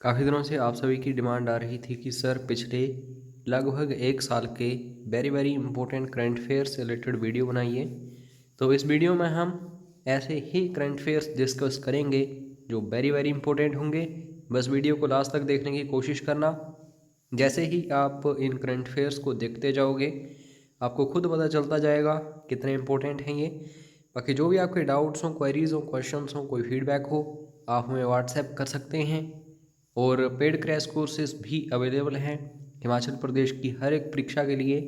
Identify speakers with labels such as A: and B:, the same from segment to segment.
A: काफ़ी दिनों से आप सभी की डिमांड आ रही थी कि सर पिछले लगभग 1 साल के very very important current affair से रिलेटेड वीडियो बनाइए। तो इस वीडियो में हम ऐसे ही करंट अफेयर्स डिस्कस करेंगे जो वेरी वेरी इंपॉर्टेंट होंगे। बस वीडियो को लास्ट तक देखने की कोशिश करना। जैसे ही आप इन करंट अफेयर्स को देखते जाओगे आपको खुद पता चलता जाएगा कितने इंपॉर्टेंट हैं ये। बाकी जो भी आपके डाउट्स हों, क्वेरीज हों, क्वेश्चंस हों, कोई फीडबैक हो, आप हमें व्हाट्सएप कर सकते हैं। और पेड क्रैश कोर्सेज भी अवेलेबल हैं हिमाचल प्रदेश की हर एक परीक्षा के लिए।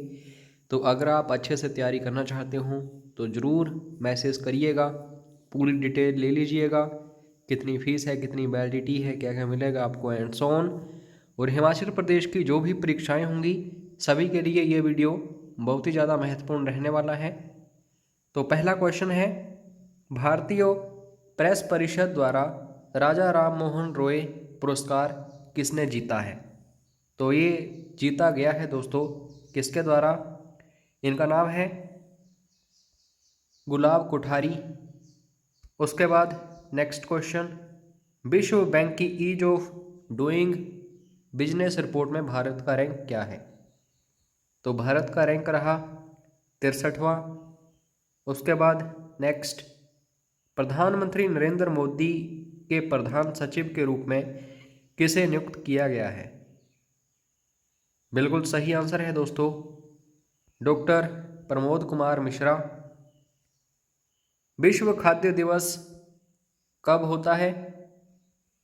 A: तो अगर आप अच्छे से तैयारी करना चाहते हो तो ज़रूर मैसेज करिएगा, पूरी डिटेल ले लीजिएगा, कितनी फ़ीस है, कितनी वैलिडिटी है, क्या क्या मिलेगा आपको एंड सो ऑन। और हिमाचल प्रदेश की जो भी परीक्षाएं होंगी सभी के लिए ये वीडियो बहुत ही ज़्यादा महत्वपूर्ण रहने वाला है। तो पहला क्वेश्चन है, भारतीय प्रेस परिषद द्वारा राजा राम मोहन रॉय पुरस्कार किसने जीता है? तो ये जीता गया है दोस्तों किसके द्वारा? इनका नाम है गुलाब कोठारी। उसके बाद नेक्स्ट क्वेश्चन, विश्व बैंक की ease of doing business report में भारत का रैंक क्या है? तो भारत का रैंक रहा 63वां। उसके बाद नेक्स्ट, प्रधानमंत्री नरेंद्र मोदी के प्रधान सचिव के रूप में किसे नियुक्त किया गया है? बिल्कुल सही आंसर है दोस्तों, डॉक्टर प्रमोद कुमार मिश्रा। विश्व खाद्य दिवस कब होता है?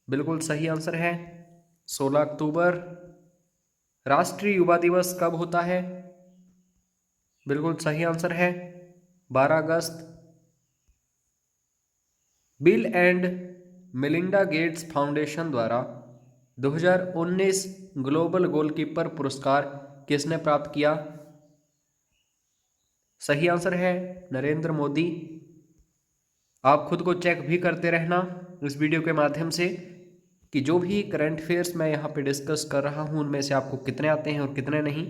A: बिल्कुल सही आंसर है 16 अक्टूबर। राष्ट्रीय युवा दिवस कब होता है? बिल्कुल सही आंसर है 12 अगस्त। Bill and Melinda Gates Foundation द्वारा 2019 ग्लोबल गोलकीपर पुरस्कार किसने प्राप्त किया? सही आंसर है नरेंद्र मोदी। आप खुद को चेक भी करते रहना इस वीडियो के माध्यम से कि जो भी करंट अफेयर्स मैं यहाँ पे डिस्कस कर रहा हूँ उनमें से आपको कितने आते हैं और कितने नहीं।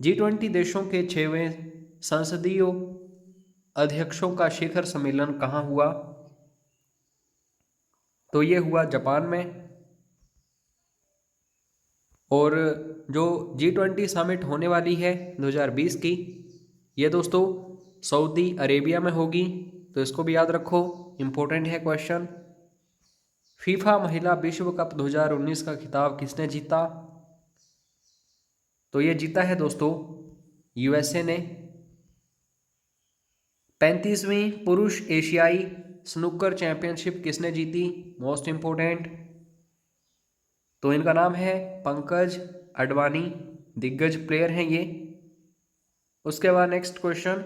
A: G20 देशों के 6वें संसदीय अध्यक्षों का शिखर सम्मेलन कहाँ हुआ? तो ये हुआ जापान में। और जो G20 समिट होने वाली है 2020 की, ये दोस्तों सऊदी अरेबिया में होगी। तो इसको भी याद रखो, इम्पोर्टेंट है क्वेश्चन। फीफा महिला विश्व कप 2019 का खिताब किसने जीता? तो ये जीता है दोस्तों यूएसए ने। 35वीं पुरुष एशियाई स्नूकर चैंपियनशिप किसने जीती? Most important. तो इनका नाम है पंकज अडवाणी, दिग्गज प्लेयर हैं ये। उसके बाद नेक्स्ट क्वेश्चन,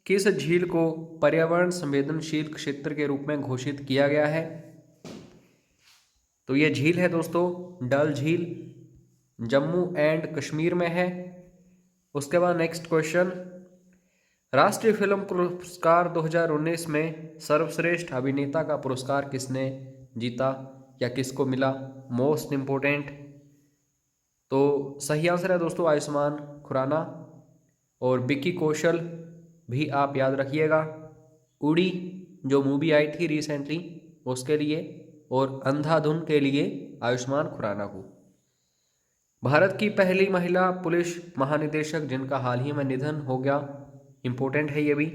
A: किस झील को पर्यावरण संवेदनशील क्षेत्र के रूप में घोषित किया गया है? तो ये झील है दोस्तों डल झील, जम्मू एंड कश्मीर में है। उसके बाद नेक्स्ट क्वेश्चन, राष्ट्रीय फिल्म पुरस्कार 2019 में सर्वश्रेष्ठ अभिनेता का पुरस्कार किसने जीता या किसको मिला? Most important. तो सही आंसर है दोस्तों आयुष्मान खुराना। और विक्की कौशल भी आप याद रखिएगा, उड़ी जो मूवी आई थी रिसेंटली उसके लिए, और अंधाधुन के लिए आयुष्मान खुराना को। भारत की पहली महिला पुलिस महानिदेशक जिनका हाल ही में निधन हो गया, इंपॉर्टेंट है ये भी।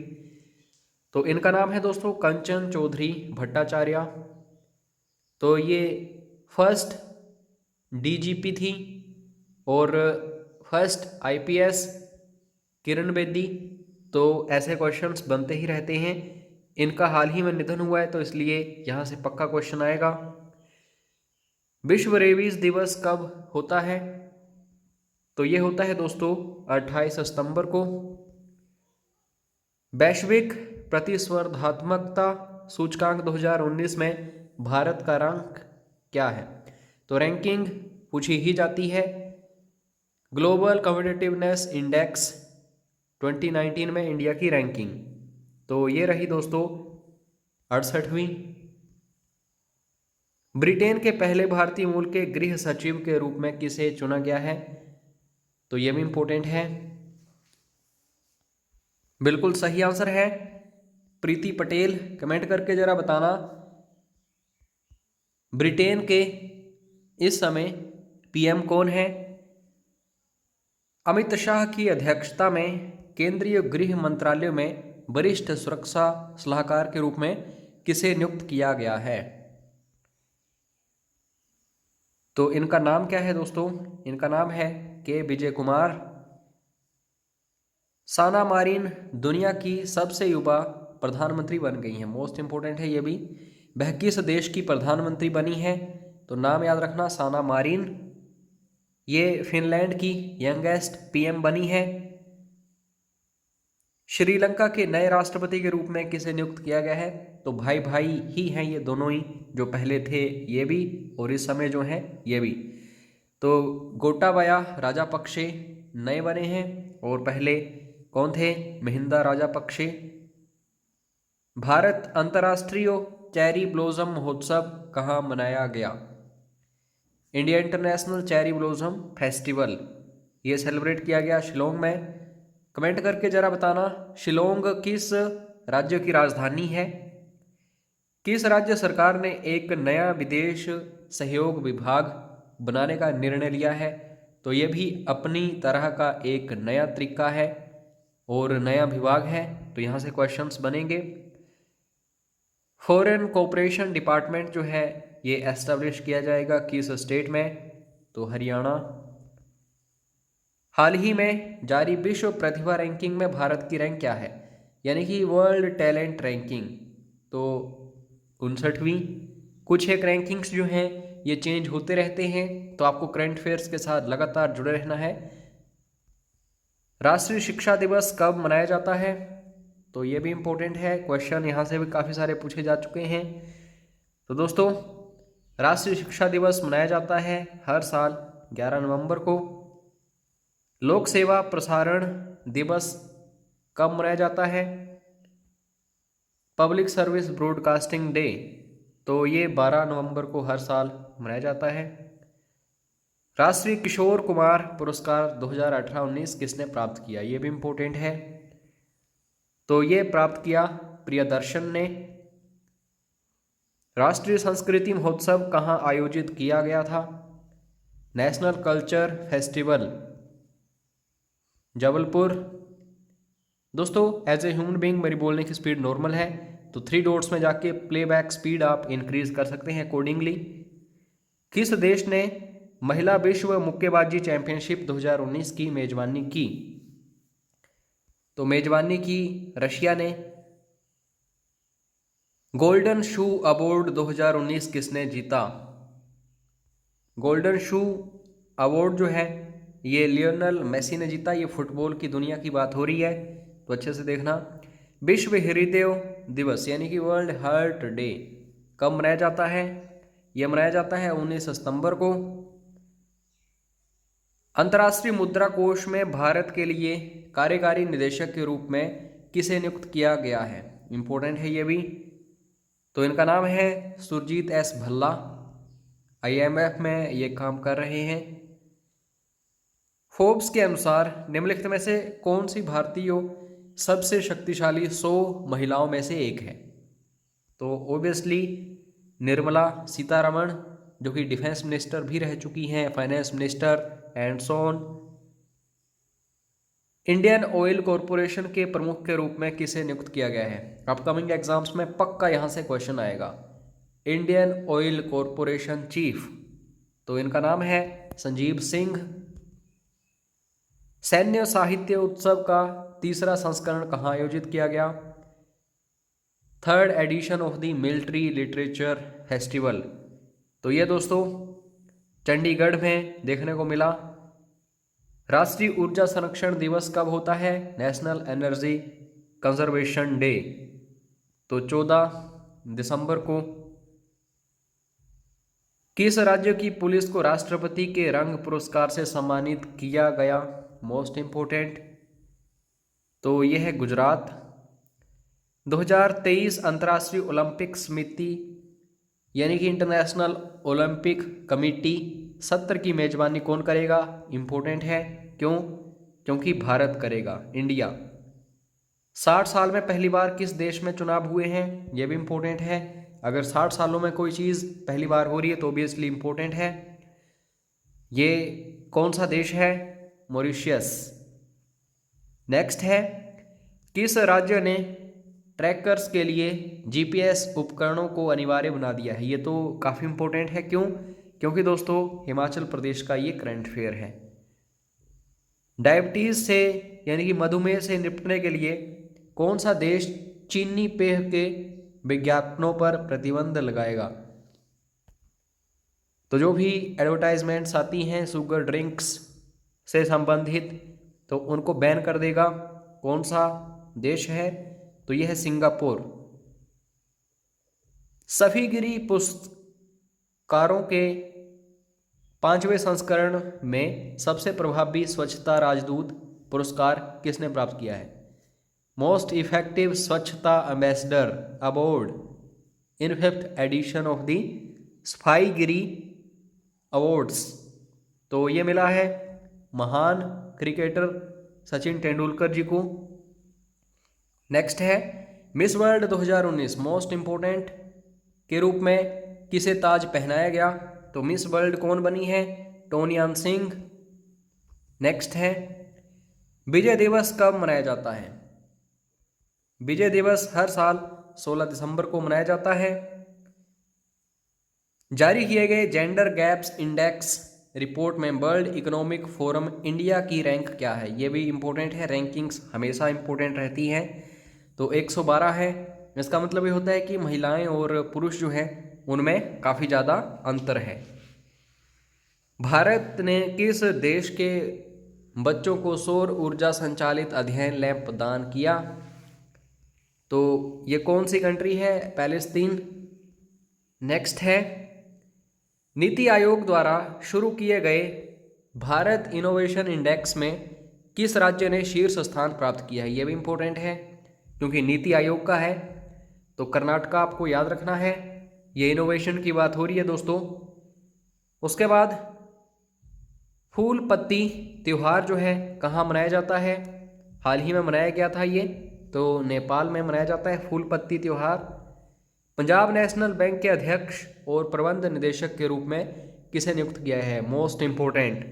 A: तो इनका नाम है दोस्तों कंचन चौधरी भट्टाचार्य। तो ये फर्स्ट डीजीपी थी और फर्स्ट आईपीएस किरण बेदी। तो ऐसे क्वेश्चंस बनते ही रहते हैं। इनका हाल ही में निधन हुआ है तो इसलिए यहाँ से पक्का क्वेश्चन आएगा। विश्व रेबीज दिवस कब होता है? तो ये होता है दोस्तों 28 सितंबर को। वैश्विक प्रतिस्पर्धात्मकता सूचकांक 2019 में भारत का रैंक क्या है? तो रैंकिंग पूछी ही जाती है। ग्लोबल कॉम्पिटिटिवनेस इंडेक्स 2019 में इंडिया की रैंकिंग, तो ये रही दोस्तों 68वीं। ब्रिटेन के पहले भारतीय मूल के गृह सचिव के रूप में किसे चुना गया है? तो ये भी इंपॉर्टेंट है। बिल्कुल सही आंसर है प्रीति पटेल। कमेंट करके जरा बताना ब्रिटेन के इस समय पीएम कौन है? अमित शाह की अध्यक्षता में केंद्रीय गृह मंत्रालय में वरिष्ठ सुरक्षा सलाहकार के रूप में किसे नियुक्त किया गया है? तो इनका नाम क्या है दोस्तों? इनका नाम है के विजय कुमार। साना मारिन दुनिया की सबसे युवा प्रधानमंत्री बन गई हैं। मोस्ट इंपोर्टेंट है ये भी। वह किस देश की प्रधानमंत्री बनी है? तो नाम याद रखना, साना मारिन। ये फिनलैंड की यंगेस्ट पीएम बनी है। श्रीलंका के नए राष्ट्रपति के रूप में किसे नियुक्त किया गया है? तो भाई भाई ही हैं ये दोनों ही, जो पहले थे ये भी और इस समय जो हैं ये भी। तो गोटाबाया राजापक्षे नए बने हैं और पहले कौन थे? महिंदा राजापक्षे। भारत अंतर्राष्ट्रीय चेरी ब्लॉसम महोत्सव कहाँ मनाया गया? India international cherry blossom festival ये सेलिब्रेट किया गया शिलोंग में। कमेंट करके जरा बताना, शिलोंग किस राज्य की राजधानी है? किस राज्य सरकार ने एक नया विदेश सहयोग विभाग बनाने का निर्णय लिया है? तो ये भी अपनी तरह का एक नया तरीका है और नया विभाग है, तो यहाँ से क्वेश्चंस बनेंगे। फॉरेन कोऑपरेशन डिपार्टमेंट जो है ये एस्टेब्लिश किया जाएगा किस स्टेट में? तो हरियाणा। हाल ही में जारी विश्व प्रतिभा रैंकिंग में भारत की रैंक क्या है? यानी कि वर्ल्ड टैलेंट रैंकिंग, तो 59वीं। कुछ एक रैंकिंग्स जो हैं ये चेंज होते रहते हैं, तो आपको करंट अफेयर्स के साथ लगातार जुड़े रहना है। राष्ट्रीय शिक्षा दिवस कब मनाया जाता है? तो ये भी इम्पोर्टेंट है, क्वेश्चन यहाँ से भी काफ़ी सारे पूछे जा चुके हैं। तो दोस्तों, राष्ट्रीय शिक्षा दिवस मनाया जाता है हर साल 11 नवंबर को। लोक सेवा प्रसारण दिवस कब मनाया जाता है? पब्लिक सर्विस ब्रॉडकास्टिंग डे, तो ये 12 नवंबर को हर साल मनाया जाता है। राष्ट्रीय किशोर कुमार पुरस्कार 2018-19 किसने प्राप्त किया? ये भी इम्पोर्टेंट है, तो ये प्राप्त किया प्रियदर्शन ने। राष्ट्रीय संस्कृति महोत्सव कहाँ आयोजित किया गया था? National culture festival Jabalpur. दोस्तों, एज ए ह्यूमन बीइंग मेरी बोलने की स्पीड नॉर्मल है, तो 3 डॉट्स में जाके प्लेबैक स्पीड आप इंक्रीज कर सकते हैं अकॉर्डिंगली। किस देश ने महिला विश्व मुक्केबाजी चैंपियनशिप 2019 की मेजबानी की? तो मेजबानी की रशिया ने। गोल्डन शू अवार्ड 2019 किसने जीता? गोल्डन शू अवार्ड जो है ये लियोनेल मेसी ने जीता। ये फुटबॉल की दुनिया की बात हो रही है, तो अच्छे से देखना। विश्व हृदय दिवस यानी कि वर्ल्ड हार्ट डे कब मनाया जाता है? यह मनाया जाता है 19 सितंबर को। अंतर्राष्ट्रीय मुद्रा कोष में भारत के लिए कार्यकारी निदेशक के रूप में किसे नियुक्त किया गया है? इंपॉर्टेंट है ये भी, तो इनका नाम है सुरजीत एस भल्ला। IMF में ये काम कर रहे हैं। फोर्ब्स के अनुसार निम्नलिखित में से कौन सी भारतीय सबसे शक्तिशाली 100 महिलाओं में से एक है? तो ओबियसली निर्मला सीतारमण, जो कि डिफेंस मिनिस्टर भी रह चुकी हैं, finance minister and so on. Indian oil corporation के प्रमुख के रूप में किसे नियुक्त किया गया है? अपकमिंग एग्जाम्स में पक्का यहां से क्वेश्चन आएगा। इंडियन ऑयल कॉरपोरेशन चीफ, तो इनका नाम है संजीव सिंह। सैन्य साहित्य उत्सव का 3रा संस्करण कहाँ आयोजित किया गया? 3rd edition of the military literature festival, तो ये दोस्तों चंडीगढ़ में देखने को मिला। राष्ट्रीय ऊर्जा संरक्षण दिवस कब होता है? नेशनल एनर्जी कंजर्वेशन डे, तो 14 दिसंबर को। किस राज्य की पुलिस को राष्ट्रपति के रंग पुरस्कार से सम्मानित किया गया? मोस्ट इंपोर्टेंट, तो यह है गुजरात। 2023 अंतर्राष्ट्रीय ओलंपिक समिति यानी कि इंटरनेशनल ओलंपिक कमेटी सत्र की मेजबानी कौन करेगा? इंपॉर्टेंट है, क्यों? क्योंकि भारत करेगा, इंडिया। 60 साल में पहली बार किस देश में चुनाव हुए हैं? यह भी इंपॉर्टेंट है। अगर 60 सालों में कोई चीज़ पहली बार हो रही है तो ऑब्वियसली इंपॉर्टेंट है। ये कौन सा देश है? मॉरिशस। नेक्स्ट है, किस राज्य ने ट्रैकर्स के लिए जीपीएस उपकरणों को अनिवार्य बना दिया है? ये तो काफ़ी इंपॉर्टेंट है। क्यों? क्योंकि दोस्तों हिमाचल प्रदेश का ये करंट अफेयर है। डायबिटीज से यानी कि मधुमेह से निपटने के लिए कौन सा देश चीनी पेय के विज्ञापनों पर प्रतिबंध लगाएगा? तो जो भी एडवर्टाइजमेंट्स आती हैं शुगर ड्रिंक्स से संबंधित, तो उनको बैन कर देगा। कौन सा देश है? तो यह है सिंगापुर। सफीगिरी पुरस्कारों के 5वें संस्करण में सबसे प्रभावी स्वच्छता राजदूत पुरस्कार किसने प्राप्त किया है? मोस्ट इफेक्टिव स्वच्छता ambassador award in 5th edition of the Safaigiri awards. तो ये मिला है महान क्रिकेटर सचिन तेंदुलकर जी को। नेक्स्ट है, मिस वर्ल्ड 2019 मोस्ट इंपोर्टेंट के रूप में किसे ताज पहनाया गया? तो मिस वर्ल्ड कौन बनी है? टोनियान सिंह। नेक्स्ट है, विजय दिवस कब मनाया जाता है? विजय दिवस हर साल 16 दिसंबर को मनाया जाता है। जारी किए गए जेंडर गैप्स इंडेक्स रिपोर्ट में वर्ल्ड इकोनॉमिक फोरम इंडिया की रैंक क्या है? ये भी इंपॉर्टेंट है, रैंकिंग्स हमेशा इंपॉर्टेंट रहती हैं। तो 112 है। इसका मतलब ये होता है कि महिलाएं और पुरुष जो हैं उनमें काफ़ी ज़्यादा अंतर है। भारत ने किस देश के बच्चों को सौर ऊर्जा संचालित अध्ययन लैब प्रदान किया? तो ये कौन सी कंट्री है? पैलेस्तीन। नेक्स्ट है, नीति आयोग द्वारा शुरू किए गए भारत इनोवेशन इंडेक्स में किस राज्य ने शीर्ष स्थान प्राप्त किया है? ये भी इंपॉर्टेंट है क्योंकि नीति आयोग का है। तो कर्नाटका आपको याद रखना है। ये इनोवेशन की बात हो रही है दोस्तों। उसके बाद फूल पत्ती त्यौहार जो है कहाँ मनाया जाता है? हाल ही में मनाया गया था ये, तो नेपाल में मनाया जाता है फूल पत्ती त्यौहार। पंजाब नेशनल बैंक के अध्यक्ष और प्रबंध निदेशक के रूप में किसे नियुक्त किया है? मोस्ट इंपोर्टेंट,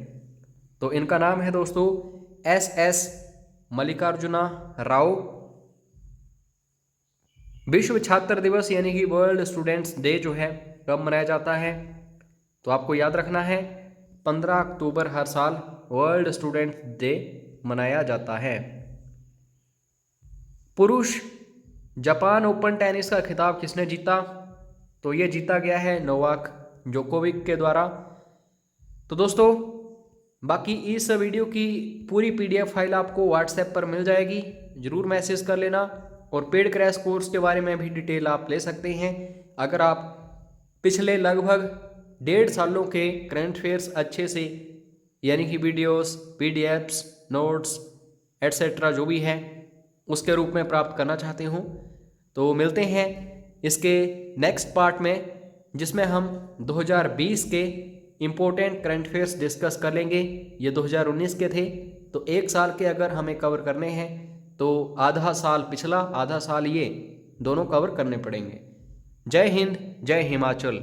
A: तो इनका नाम है दोस्तों SS मल्लिकार्जुना राव। विश्व छात्र दिवस यानी कि वर्ल्ड स्टूडेंट्स डे जो है कब मनाया जाता है? तो आपको याद रखना है 15 अक्टूबर हर साल वर्ल्ड स्टूडेंट्स डे मनाया जाता है। पुरुष जापान ओपन टेनिस का खिताब किसने जीता? तो ये जीता गया है नोवाक जोकोविक के द्वारा। तो दोस्तों बाकी इस वीडियो की पूरी PDF फाइल आपको व्हाट्सएप पर मिल जाएगी, ज़रूर मैसेज कर लेना। और पेड क्रैश कोर्स के बारे में भी डिटेल आप ले सकते हैं। अगर आप पिछले लगभग 1.5 सालों के करंट अफेयर्स अच्छे से यानी कि वीडियोस, PDFs, नोट्स एट्सेट्रा जो भी है उसके रूप में प्राप्त करना चाहते हो, तो मिलते हैं इसके नेक्स्ट पार्ट में, जिसमें हम 2020 के इम्पोर्टेंट करंट अफेयर्स डिस्कस कर लेंगे। ये 2019 के थे, तो 1 साल के अगर हमें कवर करने हैं तो आधा साल पिछला, आधा साल ये, दोनों कवर करने पड़ेंगे। जय हिंद, जय हिमाचल।